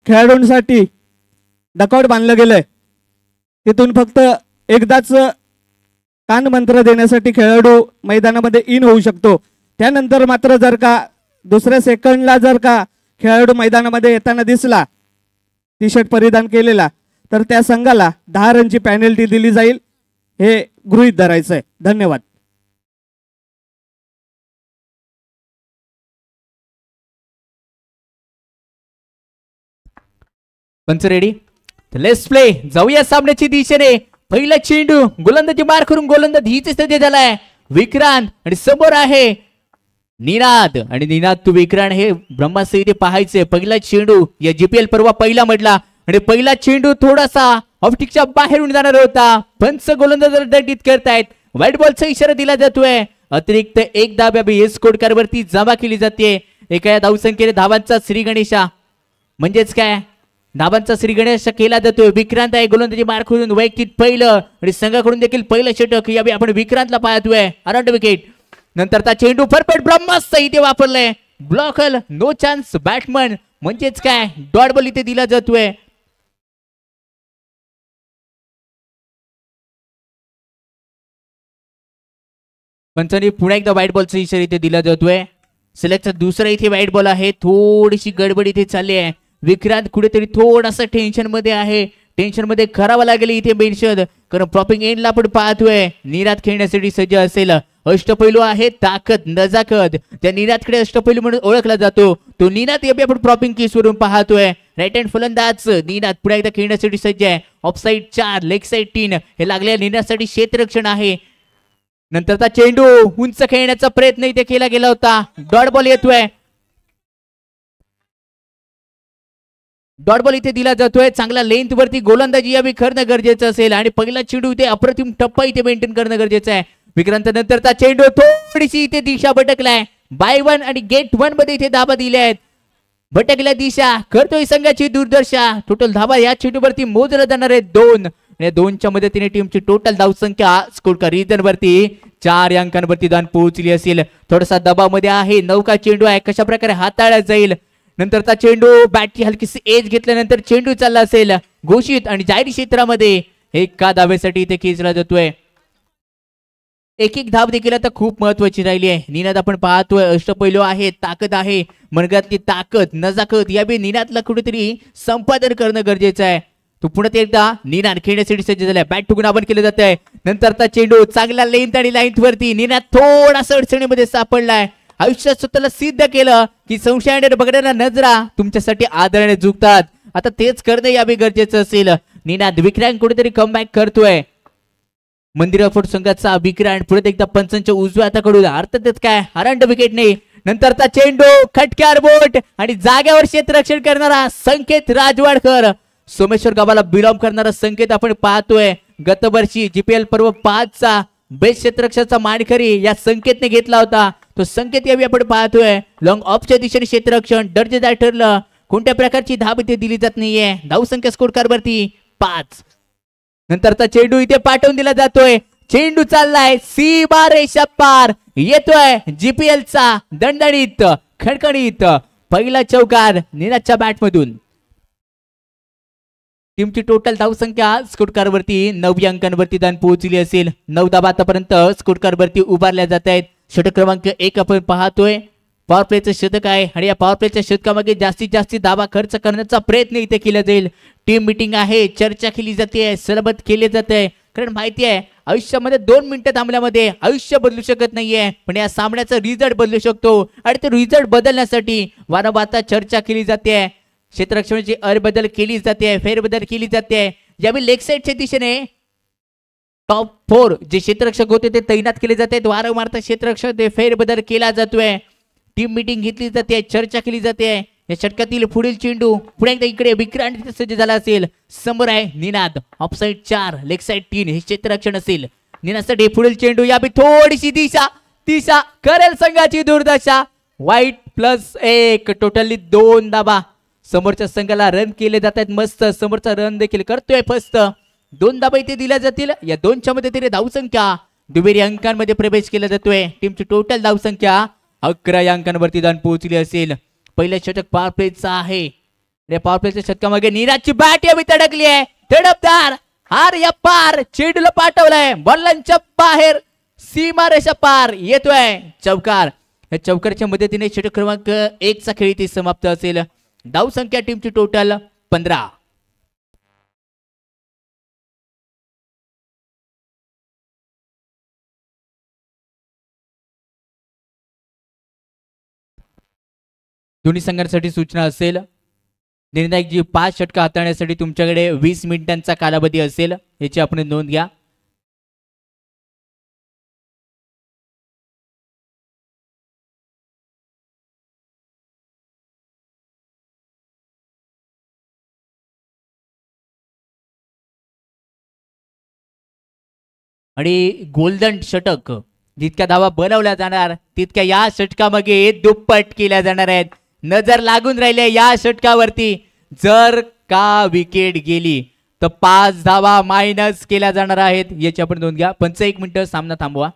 खेळाडूंसाठी dugout बांधलं गेलंय, तिथून फक्त एकदाच कान मंत्र देण्यासाठी खेळाडू मैदानामध्ये इन होऊ शकतो. त्यानंतर मात्र जर का दुसऱ्या सेकंडला जर का खेळाडू मैदानामध्ये येताना दिसला टी शर्ट परिधान केलेला, तर त्या संघाला 10 रनची पॅनल्टी दिली जाईल. हे गृहीत धरायचं आहे. धन्यवाद. पंच रेडी, लेट्स प्ले. जाऊया सामन्याची दिशेने. पहिला चेंडू गोलंदाजी मार करून गोलंदाज हीच स्थिती झालाय. विक्रांत आणि समोर आहे निनाद. आणि निनाद तू विक्रांत हे ब्रह्मास्त्र इथे पाहायचे. पहिला चेंडू या जीपीएल पर्वा पहिला म्हटला आणि पहिला चेंडू थोडासा ऑफस्टिकच्या बाहेरून जाणार होता. पंच गोलंदाज दंडित करतायत. व्हाईट बॉलचा इशारा दिला जातोय. अतिरिक्त एक धाव या स्कोर कार्डवरती जमा केली जाते. एका या धावसंख्येने धावांचा श्री गणेशा म्हणजेच काय धाबांचा श्री गणेश केला जातोय. विक्रांत आहे गोलंदाजी मार करून वैयक्तिक पहिलं आणि संघाकडून देखील पहिलं षटक यावेळी आपण विक्रांतला पाहतोय. Around wicket. नंतरचा चेंडू परफेक्ट ब्रह्मास्त्र इथे वापरलाय. ब्लॉकल नो चान्स बॅट्समन म्हणजेच काय डॉट बॉल इथे दिला जातोय. पंचांनी पुन्हा एकदा व्हाईट बॉलचा इशारा इथे दिला जातोय. सिलेक्टचा दुसरा इथे व्हाईट बॉल आहे. थोडीशी गडबड इथे चालली आहे. विक्रांत कुठेतरी थोडासा टेन्शन मध्ये आहे. टेन्शन मध्ये करावं लागेल इथे बेनशद, कारण प्रॉपिंग एंडला आपण पाहतोय निनाद खेळण्यासाठी सज्ज असेल. अष्टपैलू आहे ताकद नजाकत. त्या निनादकडे अष्टपैलू म्हणून ओळखला जातो. तो निनाद याबी आपण प्रॉपिंग केस वरून पाहतोय. राईट हँड फलंदाज निनाद पुन्हा एकदा खेळण्यासाठी सज्ज आहे. ऑफ साइड 4 लेग साइड 3 हे लागलेल्या निनादसाठी क्षेत्ररक्षण आहे. नंतरचा चेंडू उंच खेळण्याचा प्रयत्न इथे केला गेला होता. डॉट बॉल येतोय. डॉट बॉल इथे दिला जातोय. चांगला लेंथ वरती गोलंदाजी यावी करणं गरजेचं असेल आणि पहिला चेंडू इथे अप्रतिम टप्पा इथे मेंटेन करणं गरजेचं आहे. विक्रांत नंतरचा चेंडू थोडीशी इथे दिशा भटकलाय. बाय 1 आणि गेट 1 मध्ये इथे धाबा दिल्या आहेत. भटकल्या दिशा करतोय संघाची दुर्दशा. टोटल धाबा या चेंडूवरती मोजला जाणार आहे 2. आणि 2च्या मदतीने टीमची टोटल धावसंख्या स्कोर का रीजन वरती 4 अंकांवरती जाऊन पोहोचली असेल. थोडासा दबावामध्ये आहे. नौका चेंडू आहे, कशा प्रकारे हाताळला जाईल. नंतरचा चेंडू बॅटची हलकीशी एज घेतल्यानंतर चेंडू चालला असेल घोषित आणि जाहीर क्षेत्रामध्ये. एका धावेसाठी इथे खेचला जातोय. एक धाव देखील आता खूप महत्वाची राहिली आहे. निनाद आपण पाहतोय अष्टपैलू आहे, ताकद आहे, मनगटातली ताकद नजाकत याबी निनादला कुठेतरी संपादन करणं गरजेचं आहे. तो पुन्हा एकदा निनाद खेळण्यासाठी सज्ज झालाय. बॅट ठोकून आपण केलं जात आहे. नंतरचा चेंडू चांगला लेंथ आणि लाईन्थ वरती निनाद थोडासा अडचणीमध्ये सापडलाय. आयुष्यात स्वतःला सिद्ध केलं की संशयाने बघणाऱ्या नजरा तुमच्यासाठी आदराने झुकतात. आता तेच करणं याबी गरजेचं असेल. निनाद विक्रांत कुठेतरी कमबॅक करतोय. मंदिर अफोट संघाचा विक्रांत पुढे एकदा पंचांच्या उजव्या हाताकडून अर्थातच काय अराउंड विकेट नाही. नंतरचा चेंडू खटक्यार बोट आणि जागेवर क्षेत्ररक्षण करणारा संकेत राजवाडकर. सोमेश्वर गावाला बिलॉंग करणारा संकेत आपण पाहतोय. गतवर्षी जीपीएल पर्व 5चा बेस्ट क्षेत्ररक्षणाचा मानकरी या संकेतने घेतला होता. तो संकेत यावी आपण पाहतोय. लॉंग ऑफच्या दिशेने क्षेत्ररक्षण दर्जेदार ठरलं. कोणत्या प्रकारची धाव इथे दिली जात नाहीये. धावसंख्या स्कोर कार्डवरती 5. नंतरचा चेंडू इथे पाठवून दिला जातोय. चेंडू चाललाय सीमा रेषा पार. येतोय जीपीएलचा दणदणीत खणखणीत पहिला चौकार निनादच्या बॅटमधून. टीमची टोटल धावसंख्या स्कोर कार्डवरती 9 अंकांवरती जाऊन पोहोचली असेल. 9 धावा आतापर्यंत स्कोर कार्डवरती उभारल्या जात आहेत. षटक क्रमांक 1 आपण पाहतोय. पॉवर प्लेचं शतक आहे आणि या पॉवर प्लेच्या शतकामागे जास्तीत जास्त धावा खर्च करण्याचा प्रयत्न इथे केला जाईल. टीम मीटिंग आहे, चर्चा केली जाते, सरबत केले जाते. कारण माहिती आहे आयुष्यामध्ये 2 मिनिटं थांबल्यामध्ये आयुष्य बदलू शकत नाहीये, पण या सामन्याचा रिझल्ट बदलू शकतो. आणि ते रिझल्ट बदलण्यासाठी वारंवार चर्चा केली जाते. क्षेत्ररक्षणाची अरबदल केली जाते, फेरबदल केली जाते. ज्यावेळी लेग साइडच्या दिशेने टॉप 4 जे क्षेत्ररक्षक होते ते तैनात केले जाते. वारंवार क्षेत्ररक्षक फेरबदल केला जातोय. टीम मीटिंग घेतली जाते, चर्चा केली जाते. या षटकातील पुढील चेंडू पुढे एकदा इकडे विक्रांत सज्ज झाला असेल. समोर आहे Ninad. Of side 4 leg side 3 हे क्षेत्ररक्षण असेल. निनादसाठी पुढील चेंडू याबी थोडीशी दिशा करेल संघाची दुर्दशा. वाईट +1 टोटली 2 धाबा. समोरच्या संघाला रन केले जात आहेत. मस्त समोरचा रन देखील करतोय फस्त. 2 धाबा इथे दिल्या जातील. या 2च्या मध्ये तरी धावसंख्या दुहेरी अंकांमध्ये प्रवेश केला जातोय. टीमची टोटल धावसंख्या 11 अंकांवरती जाऊन पोहोचली असेल. पहिलं षटक पॉवर प्लेचं आहे. पॉवर प्लेच्या षटकामागे नीरजची बॅट यावी तडकली आहे. तडपदार हार या पार चेंडूला पाठवलाय बॉलांच्या बाहेर सीमारेषा पार येतोय चौकार. या चौकारच्या मदतीने षटक क्रमांक 1 चा खेळ इथे समाप्त असेल. धाव संख्या टीमची टोटल 15. दोन्ही संघांसाठी सूचना असेल. निर्णायक जी 5 षटका हाताळण्यासाठी तुमच्याकडे 20 मिनिटांचा कालावधी असेल याची आपण नोंद घ्या. आणि गोल्डन षटक जितक्या धावा बनवल्या जाणार तितक्या या षटकामागे दुप्पट केल्या जाणार आहेत. नजर लागून राहिल्या या षटकावरती. जर का विकेट गेली तर 5 धावा मायनस केल्या जाणार आहेत याची आपण नोंद घ्या. 1 मिनिट सामना थांबवा.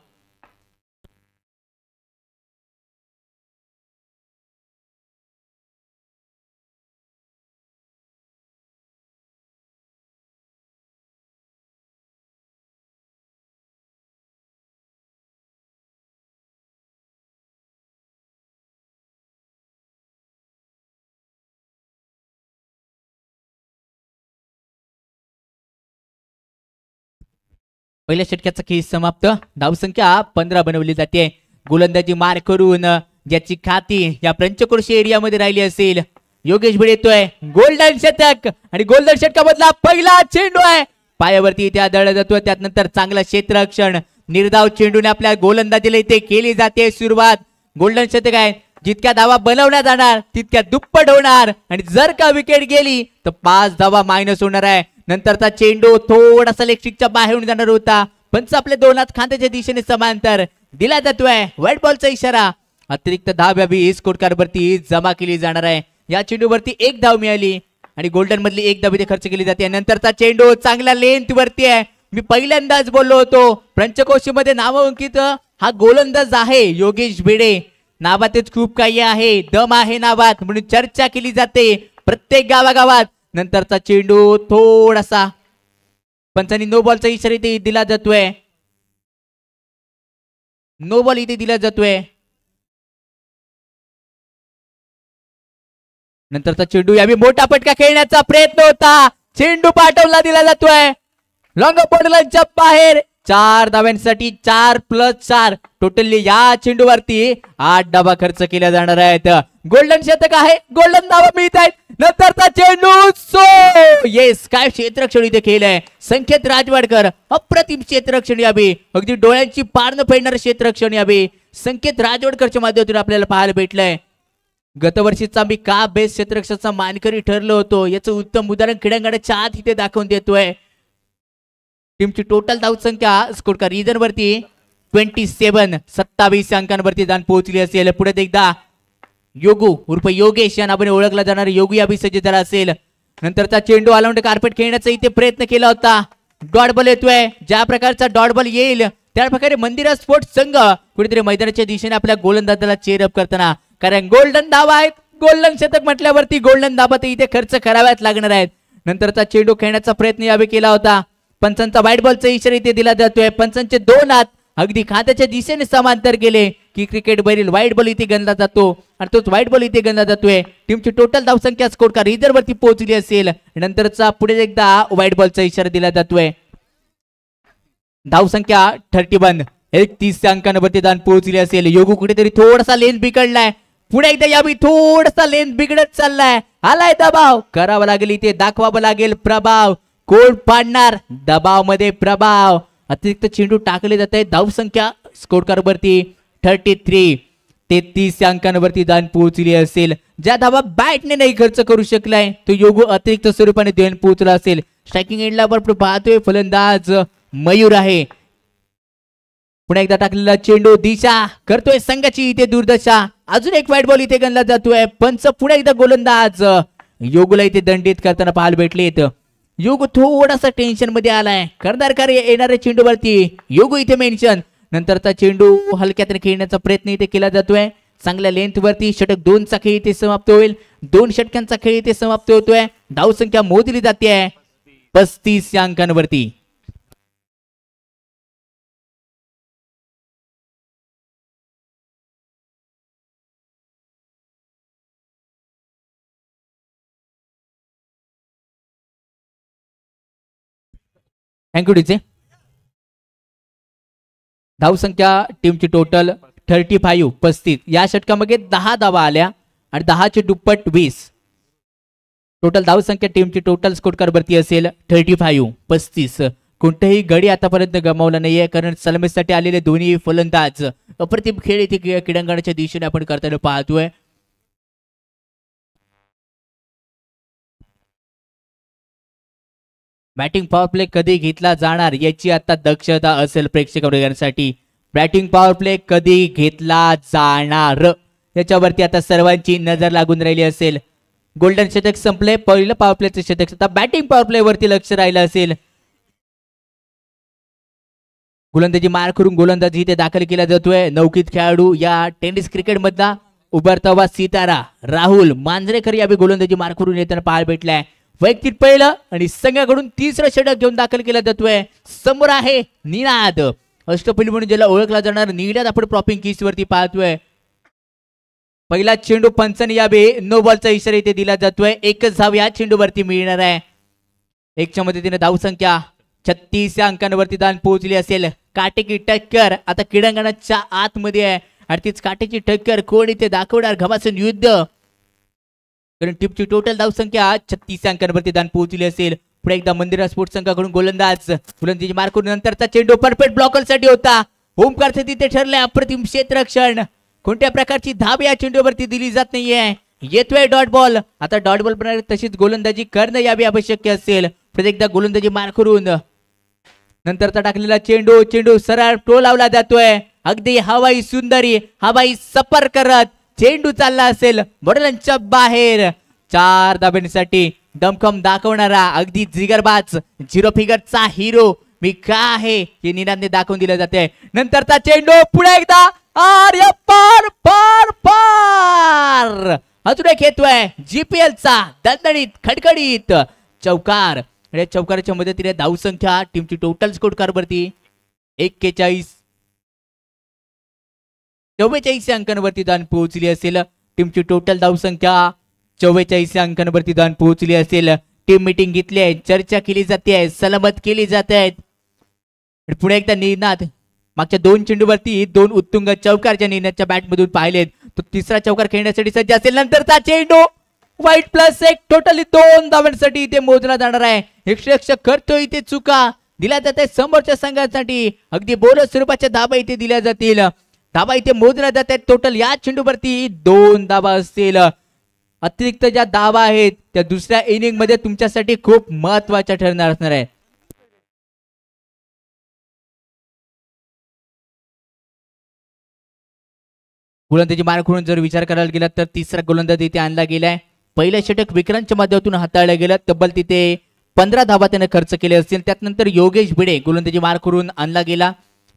पहिल्या षटकाचा खेळ समाप्त. धावसंख्या 15 बनवली जाते. गोलंदाजी मार करून ज्याची खाती या पंचक्रोशी एरियामध्ये राहिली असेल योगेश भिडे येतोय. गोल्डन शतक आणि गोल्डन षटकामधला पहिला चेंडू आहे. पायावरती इथे आदळला जातो. त्यानंतर चांगला क्षेत्ररक्षण निर्धाव चेंडूने आपल्या गोलंदाजीला इथे केली जाते सुरुवात. गोल्डन शतक आहे. जितक्या धावा बनवल्या जाणार तितक्या दुप्पट होणार आणि जर का विकेट गेली तर 5 धावा मायनस होणार आहे. नंतरचा चेंडू थोडासा लेगस्टिकच्या बाहेरून जाणार होता. पंच आपल्या 2 हात खांद्याच्या दिशेने समांतर दिला जातोय. व्हाईट बॉलचा इशारा. अतिरिक्त धाव यावी स्कोर कार्डवरती जमा केली जाणार आहे. या चेंडूवरती 1 धाव मिळाली आणि गोल्डन मधली 1 धाव इथे खर्च केली जाते. नंतरचा चेंडू चांगल्या लेंथ वरती आहे. मी पहिल्यांदाच बोललो होतो पंचकोशीमध्ये नामांकित हा गोलंदाज आहे योगेश भिडे. नावातच खूप काही आहे, दम आहे नावात म्हणून चर्चा केली जाते प्रत्येक गावागावात. नंतरचा चेंडू थोडासा पंचांनी नो बॉलचा इशारा इथे दिला जातोय. नो बॉल इथे दिला जातोय. नंतरचा चेंडू यावी मोठा फटका खेळण्याचा प्रयत्न होता. चेंडू पाठवला दिला जातोय लॉंग बॉलच्या बाहेर. 4 धाव्यांसाठी 4+4 टोटली या चेंडूवरती 8 धावा खर्च केल्या जाणार आहेत. गोल्डन शतक आहे. गोल्डन धावा मिळत आहेत. नंतरचा चेंडू सो येस काय क्षेत्ररक्षण इथे केलंय संकेत राजवाडकर. अप्रतिम क्षेत्ररक्षण यावे. अगदी डोळ्यांची पार न फेडणारं क्षेत्ररक्षण यावे संकेत राजवाडकरच्या माध्यमातून आपल्याला पाहायला भेटलंय. गतवर्षीचा मी का बेस्ट क्षेत्ररक्षणाचा मानकरी ठरलो होतो याचं उत्तम उदाहरण क्रीडांगणाच्या आत इथे दाखवून देतोय. टीमची टोटल धावसंख्या स्कोर का रीजन वरती 27 अंकांवरती जाऊन पोहोचली असेल. पुढे एकदा योगू उर्फ योगेश या नावाने ओळखला जाणारा योगू या सज्ज झाला असेल. नंतरचा चेंडू अलाउंड कार्पेट खेळण्याचा इथे प्रयत्न केला होता. डॉट बॉल येतोय. ज्या प्रकारचा डॉट बॉल येईल त्या प्रकारे मंदिरा स्पोर्ट्स संघ कुठेतरी मैदानाच्या दिशेने आपल्या गोलंदाजाला चेअरअप करताना कारण गोल्डन धावा आहेत. गोल्डन शतक म्हटल्यावरती गोल्डन धावा तर इथे खर्च कराव्याच लागणार आहेत. नंतरचा चेंडू खेळण्याचा प्रयत्न यावे केला होता. पंचांचा व्हाईट बॉलचा इशारा इथे दिला जातोय. पंचांचे 2 हात अगदी खात्याच्या दिशेने समांतर गेले की क्रिकेट बैल व्हाईट बॉल इथे गणला जातो आणि तोच व्हाईट बॉल इथे गणला जातोय. टीमची टोटल धावसंख्या स्कोर का रीजर वरती पोहोचली असेल. नंतरचा पुढे एकदा व्हाईट बॉलचा इशारा दिला जातोय. धावसंख्या 31 अंकांवरती जाऊन पोहोचली असेल. योगू कुठेतरी थोडासा लेन बिघडलाय. पुढे एकदा यावी थोडासा लेन बिघडत चाललाय. आलाय दबाव करावा लागेल इथे दाखवावं लागेल प्रभाव. कोण पाडणार दबाव मध्ये प्रभाव. अतिरिक्त चेंडू टाकले जात आहे. धावसंख्या स्कोर कार्ड वरती 33 अंकांवरती जाऊन पोहोचली असेल. ज्या धावा बॅटने नाही खर्च करू शकलाय तो योगू अतिरिक्त स्वरूपाने देऊन पोहोचला असेल. स्ट्रायकिंग एंडला आपण पाहतोय फलंदाज मयूर आहे. पुन्हा एकदा टाकलेला चेंडू दिशा करतोय संघाची इथे दुर्दशा. अजून एक व्हाईट बॉल इथे गणला जातोय. पंच पुन्हा एकदा गोलंदाज योगूला इथे दंडित करताना पाहायला भेटलेत. योगू थोडासा टेन्शन मध्ये आलाय. करणार कार्य येणाऱ्या चेंडूवरती योगू इथे मेन्शन. नंतरचा चेंडू हलक्यात खेळण्याचा प्रयत्न इथे केला जातोय. चांगल्या लेंथ वरती षटक 2चा खेळ इथे समाप्त होईल. 2 षटकांचा खेळ इथे समाप्त होतोय. धावसंख्या मोजली जाते 35 या अंकांवरती. Thank you DJ. धावसंख्या टीमची टोटल 35 या षटकामध्ये 10 धावा आल्या आणि 10चे दुप्पट 20. टोटल धावसंख्या टीमची टोटल स्कोर कार्ड वरती असेल 35. कोणतेही गडी आतापर्यंत गमावला नाहीये, कारण सलामीसाठी आलेले दोन्ही फलंदाज अप्रतिम खेळ इथे क्रीडांगणाच्या दिशेने आपण करताना पाहतोय. बॅटिंग पॉवर प्ले कधी घेतला जाणार याची आता दक्षता असेल प्रेक्षकांसाठी. बॅटिंग पॉवर प्ले कधी घेतला जाणार याच्यावरती आता सर्वांची नजर लागून राहिली असेल. गोल्डन शतक संपले, पहिलं पॉवर प्लेचं शतक, आता बॅटिंग पॉवर प्ले वरती लक्ष राहिलं असेल. गोलंदाजी मार करून गोलंदाजी इथे दाखल केला जातोय. नौकीत खेळाडू या टेनिस क्रिकेट मधला उभरता हुआ सितारा राहुल मांजरेकर यावेळी गोलंदाजी मार करून येताना पाहायला भेटलाय. वैयक्तिक पहिलं आणि संघाकडून 3रं षटक घेऊन दाखल केला जातोय. समोर आहे निनाद, अष्टपैलू म्हणून ज्याला ओळखला जाणार निनाद आपण प्रॉपिंग किस वरती पाहतोय. पहिला चेंडू पंचाने यावे नो बॉलचा इशारा इथे दिला जातोय. एकच धाव या चेंडूवरती मिळणार आहे. 1च्या मदतीने धावसंख्या 36 या अंकांवरती दान पोहोचली असेल. काटेकी टक्कर आता क्रीडांगणाच्या आतमध्ये आहे आणि तीच काटेची टक्कर कोण इथे दाखवणार घमासून युद्ध, कारण टीमची टोटल धावसंख्या 36 अंकांवरती दान पोहोचली असेल. पुढे एकदा मंदिरा स्पोर्ट्स संघाकडून गोलंदाजी मार करून नंतरचा चेंडू परफेक्ट ब्लॉकरसाठी होता. ओमकार तिथे ठरले अप्रतिम क्षेत्ररक्षण. कोणत्या प्रकारची धाब या चेंडूवरती दिली जात नाहीये. येतोय डॉट बॉल. आता डॉट बॉल प्रमाणे तशीच गोलंदाजी करणं यावी आवश्यक असेल. पुढे एकदा गोलंदाजी मार करून नंतरचा टाकलेला चेंडू सरळ टो लावला जातोय. अगदी हवाई सुंदरी, हवाई सफर करत चेंडू चालला असेल बॉर्डरच्या बाहेर. 4 धाब्यांसाठी दमखम दाखवणारा अगदी जिगरबाज 0 फिगरचा हिरो मी का आहे हे निनादने दाखवून दिले जाते. नंतरचा चेंडू पुढे एकदा आर्य पार पार पार अजून एक येतोय जीपीएलचा दणदणीत खडखडीत चौकार. या चौकाराच्या मदतीने धावसंख्या टीमची टोटल स्कोर कार्ड वरती 44 अंकांवरती दान पोहोचली असेल. टीमची टोटल धावसंख्या 44 अंकांवरती दान पोहोचली असेल. टीम मीटिंग घेतली आहे, चर्चा केली जाते, सलामत केली जात आहेत. पुढे एकदा निनाद मागच्या 2 चेंडूवरती 2 उत्तुंग चौकार ज्या निनादच्या बॅट मधून पाहिलेत, तो 3रा चौकार खेळण्यासाठी सज्ज असेल. नंतरचा चेंडू वाईट +1 टोटली 2 धावांसाठी इथे मोजला जाणार आहे. यक्षरक्षक करतो इथे चुका दिल्या जात आहे समोरच्या संघासाठी. अगदी बोनस स्वरूपाच्या धाबा इथे दिल्या जातील. धाबा इथे मोजल्या जात आहेत. टोटल या चेंडूवरती 2 धाबा असतील. अतिरिक्त ज्या धाबा आहेत त्या दुसऱ्या इनिंग मध्ये तुमच्यासाठी खूप महत्वाच्या ठरणार असणार आहे. गोलंदाजी मार करून जर विचार करायला गेला तर 3रा गोलंदाज इथे आणला गेलाय. पहिलं षटक विक्रांतच्या माध्यमातून हाताळलं गेलं. तब्बल तिथे 15 धाबा त्याने खर्च केले असतील. त्यानंतर योगेश भिडे गोलंदाजी मार करून आणला गेला.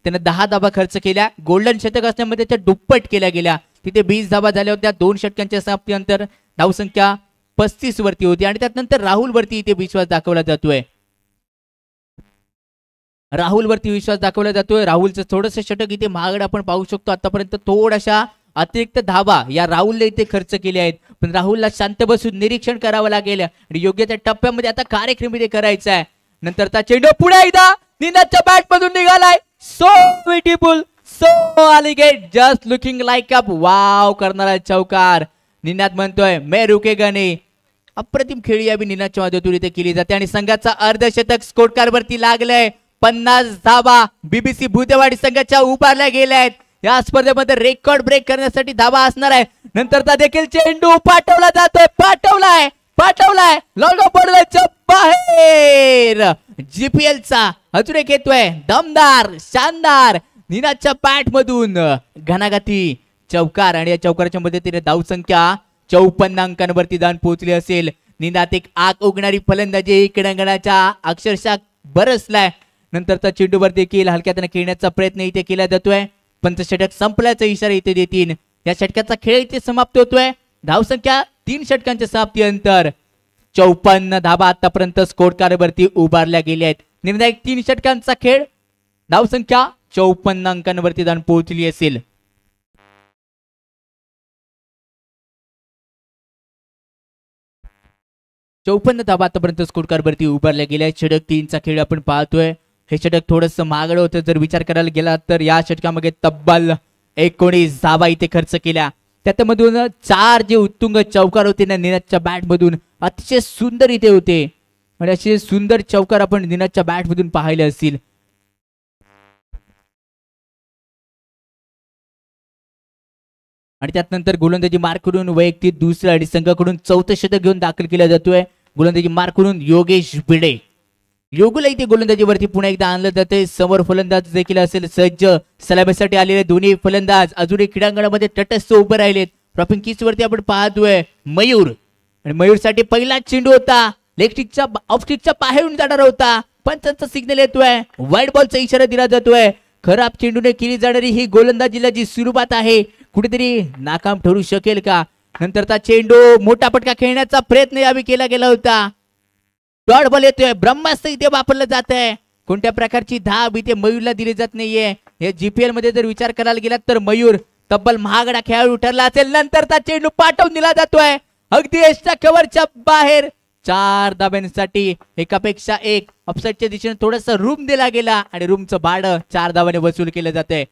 त्याने 10 धाबा खर्च केल्या. गोल्डन षटक असल्यामध्ये त्याच्या दुप्पट केल्या गेल्या. तिथे 20 धाबा झाल्या होत्या. 2 षटकांच्या समाप्तीनंतर धावसंख्या 35 वरती होती आणि त्यानंतर राहुल वरती इथे विश्वास दाखवला जातोय. राहुलचं थोडंसं षटक इथे महागडं आपण पाहू शकतो. आतापर्यंत थोड्याशा अतिरिक्त धाबा या राहुलने इथे खर्च केले आहेत, पण राहुलला शांत बसून निरीक्षण करावं लागेल आणि योग्य त्या टप्प्यामध्ये आता कार्यक्रम इथे करायचा आहे. नंतरचा चेंडू पुढे एकदा निनादच्या बॅट मधून निघालाय. So beautiful, so elegant, just looking like a wow करणारा चौकार. निनाद म्हणतोय मैं रुकेगा नहीं. अप्रतिम खेळी यावी निनादच्या माध्यमातून इथे केली जाते आणि संघाचा अर्धशतक स्कोर कार्ड वरती लागलंय. 50 धाबा बीबीसी भूतेवाडी संघाच्या उभारल्या गेल्या आहेत. या स्पर्धेमध्ये रेकॉर्ड ब्रेक करण्यासाठी धाबा असणार आहे. नंतरचा देखील चेंडू पाठवला जातोय. पाठवलाय लॉंग बॉर्डरच्या बाहेर. जीपीएलचा अजून एक येतोय दमदार शानदार निनादच्या बॅट मधून घणाघाती चौकार आणि या चौकाराच्या मदतीने धावसंख्या 54 अंकांवरती दान पोहोचली असेल. निनाद एक आग उगणारी फलंदाजी क्रीडांगणाच्या अक्षरशः बरसलाय. नंतरचा चेंडूवर देखील हलक्यातने खेळण्याचा प्रयत्न इथे केला जातोय. पंचषटक संपल्याचा इशारा इथे देतील या षटकाचा खेळ इथे समाप्त होतोय. धावसंख्या 3 षटकांच्या समाप्ती अंतर 54 धाबा आतापर्यंत स्कोर कार्डवरती उभारल्या गेल्या आहेत. निर्णायक 3 षटकांचा खेळ, धावसंख्या 54 अंकांवरती जाऊन पोहोचली असेल. चौपन्न धाबा आतापर्यंत स्कोर कार्डवरती उभारल्या गेल्या. षटक 3चा खेळ आपण पाहतोय. हे षटक थोडंसं महागडं होतं जर विचार करायला गेला तर. या षटकामध्ये तब्बल 19 धाबा इथे खर्च केल्या. त्यामधून 4 जे उत्तुंग चौकार होते ना निनादच्या बॅट मधून, अतिशय सुंदर इथे होते. म्हणजे असे सुंदर चौकार आपण निनादच्या बॅट मधून पाहिले असतील. आणि त्यानंतर गोलंदाजी मार्क करून वैयक्तिक दुसऱ्या आणि संघाकडून 4थं षटक घेऊन दाखल केला जातोय. गोलंदाजी मार्क करून योगेश भिडे. योगूला इथे गोलंदाजीवरती पुन्हा एकदा आणलं जाते. समोर फलंदाज देखील असेल सज्ज. सलामीसाठी आलेले दोन्ही फलंदाज अजूनही क्रीडांगणामध्ये तटस्थ उभे राहिलेत. ड्रॉपिंग किस वरती आपण पाहतोय मयूर. आणि मयूरसाठी पहिला चेंडू होता, लेग स्टिकच्या ऑफ स्टिकच्या बाहेरून जाणार होता. पंचांचा सिग्नल येतोय, व्हाईट बॉलचा इशारा दिला जातोय. खराब चेंडूने केली जाणारी ही गोलंदाजीला जी सुरुवात आहे कुठेतरी नाकाम ठरू शकेल का? नंतरचा चेंडू मोठा पटका खेळण्याचा प्रयत्न यावेळी केला गेला होता. डॉट बॉल येतोय, ब्रह्मास्त्र इथे वापरलं जात आहे. कोणत्या प्रकारची धाब इथे मयूरला दिली जात नाहीये. या जीपीएल मध्ये जर विचार करायला गेला तर मयूर तब्बल महागडा खेळाडू ठरला असेल. नंतरचा चेंडू पाठवून दिला जातोय अगदी एसच्या कव्हरच्या बाहेर. 4 धाब्यांसाठी एकापेक्षा एक ऑफसाईडच्या दिशेने थोडासा रूम दिला गेला आणि रूमचं भाडं 4 धावाने वसूल केलं जाते.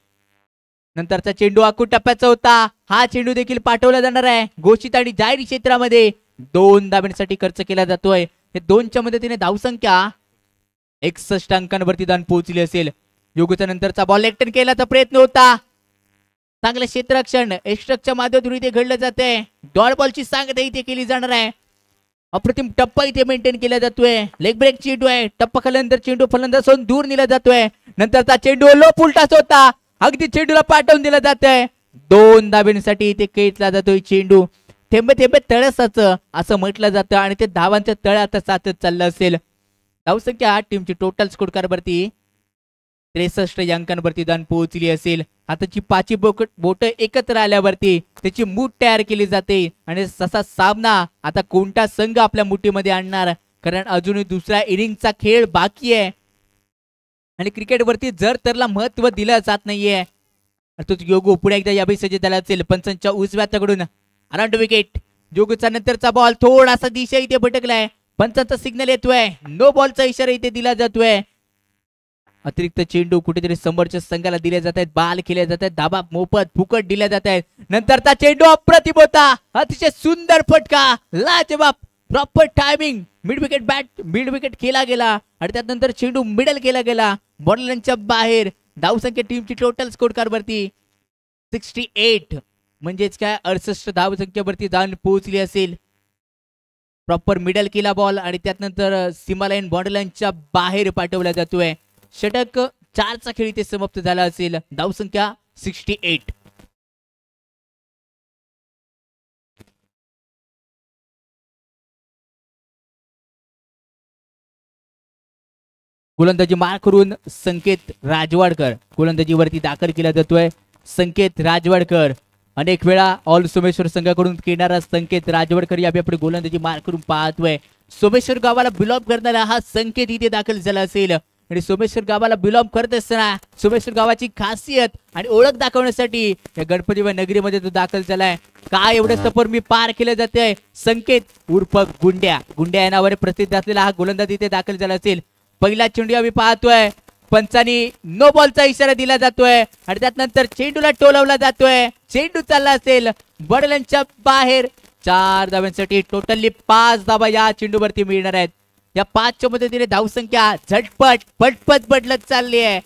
नंतरचा चेंडू आखू टप्प्याचा होता. हा चेंडू देखील पाठवला जाणार आहे. घोषित आणि जाहीर क्षेत्रामध्ये 2 धाब्यांसाठी खर्च केला जातोय. हे 2च्या मदतीने धावसंख्या 61 अंकांवरती जाऊन पोहोचली असेल. योगूच्या नंतरचा बॉल लेफ्ट केल्याचा प्रयत्न होता. चांगलं क्षेत्ररक्षण एस्ट्रकच्या माध्यमातून इथे घडलं जाते. डॉट बॉलची सांगता इथे केली जाणार आहे. अप्रतिम टप्पा इथे मेंटेन केला जातोय. लेग ब्रेक चेंडू आहे. टप्पा खाल्यानंतर चेंडू फलंदाजापासून दूर नेला जातोय. नंतरचा चेंडू लो पुलटाच होता. अगदी चेंडूला पाठवून दिला जात आहे. 2 धाब्यांसाठी इथे खेचला जातोय चेंडू. थेंबे थेंबे तळसाचं असं म्हटलं जातं आणि ते धावांच्या तळात सातत चाललं असेल. धावसंख्या टीमची टोटल स्कोर कार्डवरती 63 अंकांवरती जाऊन पोहोचली असेल. हाताची 5 बोट एकत्र आल्यावरती त्याची मूठ तयार केली जाते आणि तसा सामना आता कोणता संघ आपल्या मुठीमध्ये आणणार, कारण अजूनही दुसऱ्या इनिंगचा खेळ बाकी आहे आणि क्रिकेटवरती जर तरला महत्व दिलं जात नाहीये. तो योगू पुढे एकदा यावेळी सज्ज झाला असेल. पंचांच्या उजव्या तकडून अराउंड विकेट. योगूचा नंतरचा बॉल थोडासा दिशा इथे भटकलाय. पंचांचा सिग्नल येतोय. नो बॉलचा इशारा इथे दिला जातोय. अतिरिक्त चेंडू कुठेतरी समोरच्या संघाला दिले जात आहेत. बाल केले जात आहेत. धाबा मोफत फुकट दिल्या जात आहेत. नंतरचा चेंडू अप्रतिम होता. अतिशय सुंदर फटका, लाजवाब, प्रॉपर टायमिंग. मिड विकेट केला गेला आणि त्यानंतर चेंडू मिडल केला गेला बॉलरच्या बाहेर. धावसंख्या टीमची टोटल स्कोर कार्डवरती 68 म्हणजेच काय 68 धावसंख्येवरती जाऊन पोहोचली असेल. प्रॉपर मिडल केला बॉल आणि त्यानंतर सीमा लाईन बॉर्डरलाईनच्या बाहेर पाठवला जातोय. षटक 4चा खेळ इथे समाप्त झाला असेल. धावसंख्या 68. गोलंदाजी मार करून संकेत राजवाडकर गोलंदाजीवरती दाखल केला जातोय. संकेत राजवाडकर अनेक वेळा ऑल सोमेश्वर संघाकडून खेळणारा संकेत राजवाडकर यावेळी आपण गोलंदाजी मार करून पाहतोय. सोमेश्वर गावाला बिलॉंग करणारा हा संकेत इथे दाखल झाला असेल आणि सोमेश्वर गावाला बिलॉंग करत असताना सोमेश्वर गावाची खासियत आणि ओळख दाखवण्यासाठी या गणपतीबाई नगरीमध्ये तो दाखल झालाय. काय एवढं सफर मी पार केलं जाते. संकेत उर्फ गुंड्या या नावाने प्रसिद्ध असलेला हा गोलंदाज इथे दाखल झाला असेल. पहिला चेंडू आम्ही पाहतोय. पंचांनी नो बॉलचा इशारा दिला जातोय आणि त्यानंतर चेंडूला टोलवला जातोय. चेंडू चालला असेल बॉलरच्या बाहेर. 4 धाव्यांसाठी टोटली 5 धावा या चेंडूवरती मिळणार आहेत. या 5च्या मदतीने धावसंख्या झटपट पटपट बदलत चालली आहे.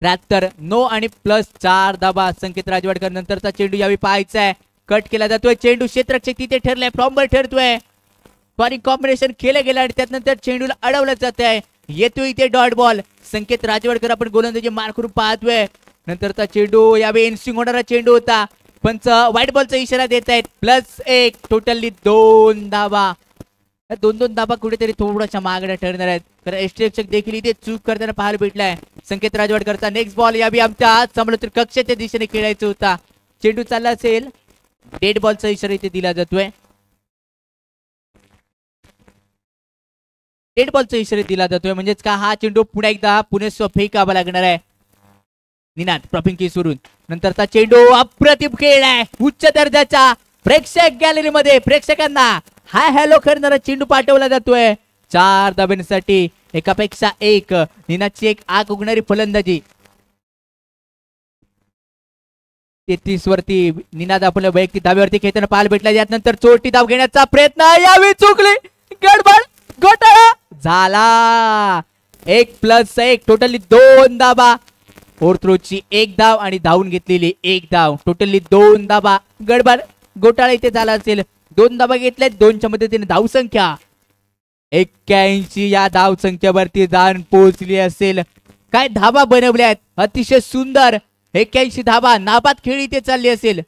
73 नो आणि +4 धावा संकेत राजवाडकर. नंतरचा चेंडू यावेळी पाहायचा आहे. कट केला जातोय. चेंडू क्षेत्ररक्षक तिथे ठरलाय, फ्रॉमवर ठरतोय. कॉम्बिनेशन केलं गेलं आणि त्यानंतर चेंडूला अडवलं जात आहे. येतोय इथे डॉट बॉल. संकेत राजवाडकर आपण गोलंदाजी मार करून पाहतोय. नंतरचा चेंडू यावेळी एनस्विंग होणारा चेंडू होता. पंच व्हाईट बॉलचा इशारा देत आहेत. +1 टोटली 2 धावा. दोन दोन धाबा कुठेतरी थोड्याशा मागण्या ठरणार आहेत, कारण यष्टीरक्षक देखील इथे चूक करताना पाहायला भेटलाय. संकेत राजवाड करता नेक्स्ट बॉल यावी आमच्या समोर कक्षाच्या दिशेने खेळायचं होता. चेंडू चालला असेल, डेड बॉलचा इशारा इथे दिला जातोय. डेड बॉलचा इशारा दिला जातोय म्हणजेच का हा चेंडू पुन्हा एकदा पुणे फेकावा लागणार आहे. निनाद प्रॉपिंग केस वरून नंतरचा चेंडू अप्रतिम खेळ आहे, उच्च दर्जाचा. प्रेक्षक गॅलरीमध्ये प्रेक्षकांना हाय हॅलो करणारा चेंडू पाठवला जातोय. 4 धाब्यांसाठी एकापेक्षा एक. निनादची एक आग उगणारी फलंदाजी. 33 वरती निनाद आपल्या वैयक्तिक धाब्यावरती खेळताना पाहायला भेटला. यानंतर चोरटी धाव घेण्याचा प्रयत्न यावी चुकली. गडबड घोटाळा झाला. 1+1 टोटली 2 धाबा. ओव्हरथ्रोची 1 धाव आणि धावून घेतलेली 1 धाव, टोटली 2 धाबा. गडबड घोटाळा इथे झाला असेल. 2 धाबा घेतल्यात, 2च्या मदतीने धाव संख्या 81 या धाव संख्येवरती जाऊन पोहोचली असेल. काय धाबा बनवल्यात, अतिशय सुंदर. 81 धाबा. नाबाद खेळ इथे चालली असेल.